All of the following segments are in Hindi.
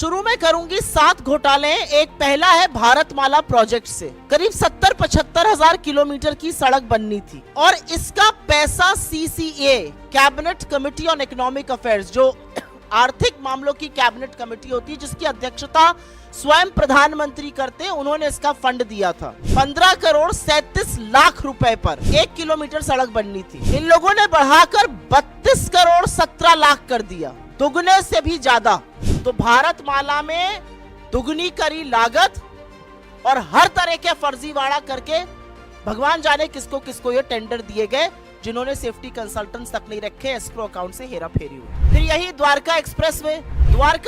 शुरू में करूंगी 7 घोटाले। एक पहला है भारतमाला प्रोजेक्ट से करीब 70-75 हजार किलोमीटर की सड़क बननी थी और इसका पैसा CCA cabinet committee on economic affairs, जो आर्थिक मामलों की कैबिनेट कमेटी होती है जिसकी अध्यक्षता स्वयं प्रधानमंत्री करते हैं, उन्होंने इसका फंड दिया था। 15 करोड़ 37 लाख रुपए पर 1 किलोमीटर सड़क बननी थी। इन लोगों ने बढ़ाकर 32 करोड़ 17 लाख कर दिया, दुगने से भी ज्यादा। तो भारतमाला में दुगनी करी लागत और हर तरह के फर्जीवाड़ा करके भगवान जाने किसको किसको ये टेंडर दिए गए, जिन्होंने सेफ्टी कंसल्टेंट्स तक नहीं रखे, एस्क्रो अकाउंट से हेरा फेरी हुई। फिर यही द्वारका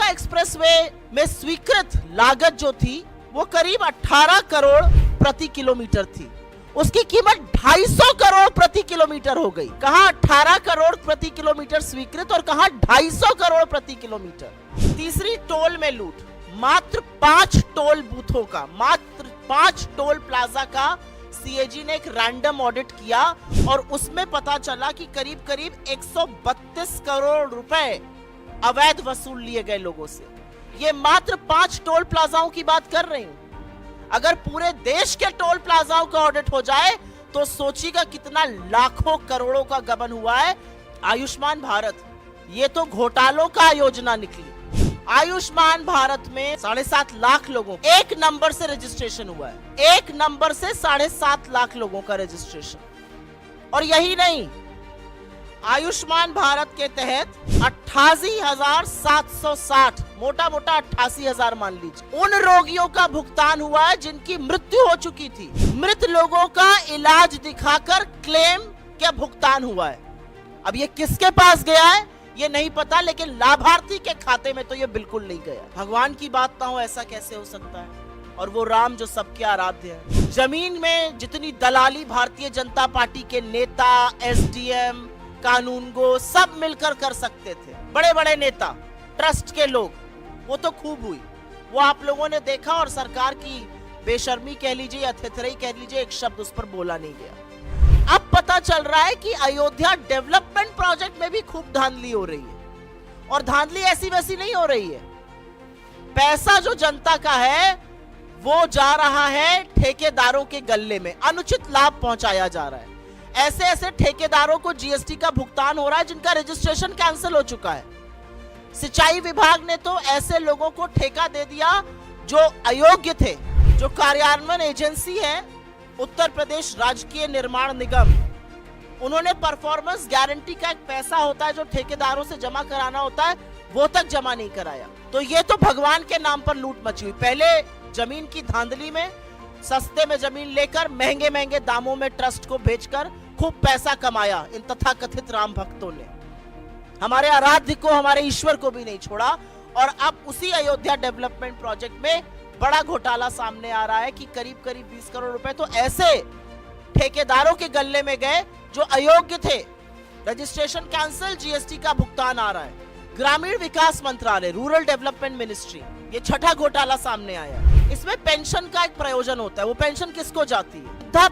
एक्सप्रेसवे में स्वीकृत लागत जो थी वो करीब 18 करोड़ प्रति किलोमीटर थी। उसकी कीमत 250 करोड़ प्रति किलोमीटर हो गई। कहां 18 करोड़ प्रति किलोमीटर स्वीकृत और कहां 250 करोड़ प्रति किलोमीटर। तीसरी, टोल में लूट। मात्र 5 टोल बूथों का, मात्र 5 टोल प्लाजा का CAG ने एक रैंडम ऑडिट किया और उसमें पता चला कि करीब करीब 132 करोड़ रुपए अवैध वसूल लिए गए लोगों से। ये मात्र 5 टोल प्लाजाओं की बात कर रही हूं। अगर पूरे देश के टोल प्लाजाओं का ऑडिट हो जाए तो सोचिएगा कितना लाखों करोड़ों का गबन हुआ है। आयुष्मान भारत, ये तो घोटालों का योजना निकली। आयुष्मान भारत में 7.5 लाख लोगों, एक नंबर से रजिस्ट्रेशन हुआ है। एक नंबर से 7.5 लाख लोगों का रजिस्ट्रेशन। और यही नहीं, आयुष्मान भारत के तहत 88,760, मोटा मोटा 88,000 मान लीजिए, उन रोगियों का भुगतान हुआ है जिनकी मृत्यु हो चुकी थी। मृत लोगों का इलाज दिखाकर क्लेम क्या भुगतान हुआ है। अब ये किसके पास गया है ये नहीं पता, लेकिन लाभार्थी के खाते में तो ये बिल्कुल नहीं गया। भगवान की बात ना हो, ऐसा कैसे हो सकता है। और वो राम जो सबके आराध्य है। जमीन में जितनी दलाली भारतीय जनता पार्टी के नेता, SDM, कानूनगो सब मिलकर कर सकते थे, बड़े बड़े नेता, ट्रस्ट के लोग, वो तो खूब हुई। वो आप लोगों ने देखा और सरकार की बेशर्मी कह लीजिए या थेथराई कह लीजिए, एक शब्द उस पर बोला नहीं गया। अब पता चल रहा है कि अयोध्या डेवलपमेंट प्रोजेक्ट में भी खूब धांधली हो रही है। और धांधली ऐसी वैसी नहीं हो रही है। पैसा जो जनता का है वो जा रहा है ठेकेदारों के गल्ले में, अनुचित लाभ पहुंचाया जा रहा है। ऐसे ऐसे ठेकेदारों को GST का भुगतान हो रहा है जिनका रजिस्ट्रेशन कैंसिल हो चुका है। सिंचाई विभाग ने तो ऐसे लोगों को ठेका दे दिया जो अयोग्य थे। जो कार्यान्वयन एजेंसी है उत्तर प्रदेश राजकीय निर्माण निगम, उन्होंने परफॉर्मेंस गारंटी का एक पैसा होता है जो ठेकेदारों से जमा कराना होता है, वो तक जमा नहीं कराया। तो ये तो भगवान के नाम पर लूट मची हुई। पहले जमीन की धांधली में सस्ते में जमीन लेकर महंगे महंगे दामों में ट्रस्ट को बेचकर खूब पैसा कमाया इन तथाकथित राम भक्तों ने। हमारे आराध्य को, हमारे ईश्वर को भी नहीं छोड़ा। और अब उसी अयोध्या डेवलपमेंट प्रोजेक्ट में बड़ा घोटाला सामने आ रहा है कि करीब करीब 20 करोड़ रुपए तो ऐसे ठेकेदारों के गल्ले में गए जो अयोग्य थे। रजिस्ट्रेशन कैंसिल, GST का भुगतान आ रहा है। ग्रामीण विकास मंत्रालय, रूरल डेवलपमेंट मिनिस्ट्री, ये छठा घोटाला सामने आया। इसमें पेंशन का एक प्रयोजन होता है। वो पेंशन किसको जाती है? वृद्धा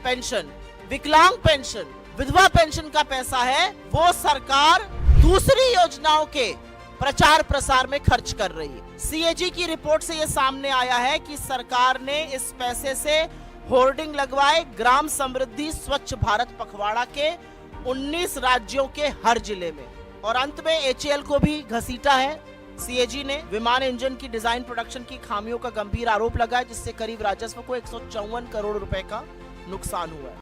पेंशन, विकलांग पेंशन, विधवा पेंशन का पैसा है वो सरकार दूसरी योजनाओं के प्रचार प्रसार में खर्च कर रही है। CAG की रिपोर्ट से यह सामने आया है कि सरकार ने इस पैसे से होर्डिंग लगवाए ग्राम समृद्धि स्वच्छ भारत पखवाड़ा के 19 राज्यों के हर जिले में। और अंत में HAL को भी घसीटा है CAG ने। विमान इंजन की डिजाइन प्रोडक्शन की खामियों का गंभीर आरोप लगा है, जिससे करीब राजस्व को 154 करोड़ रुपए का नुकसान हुआ है।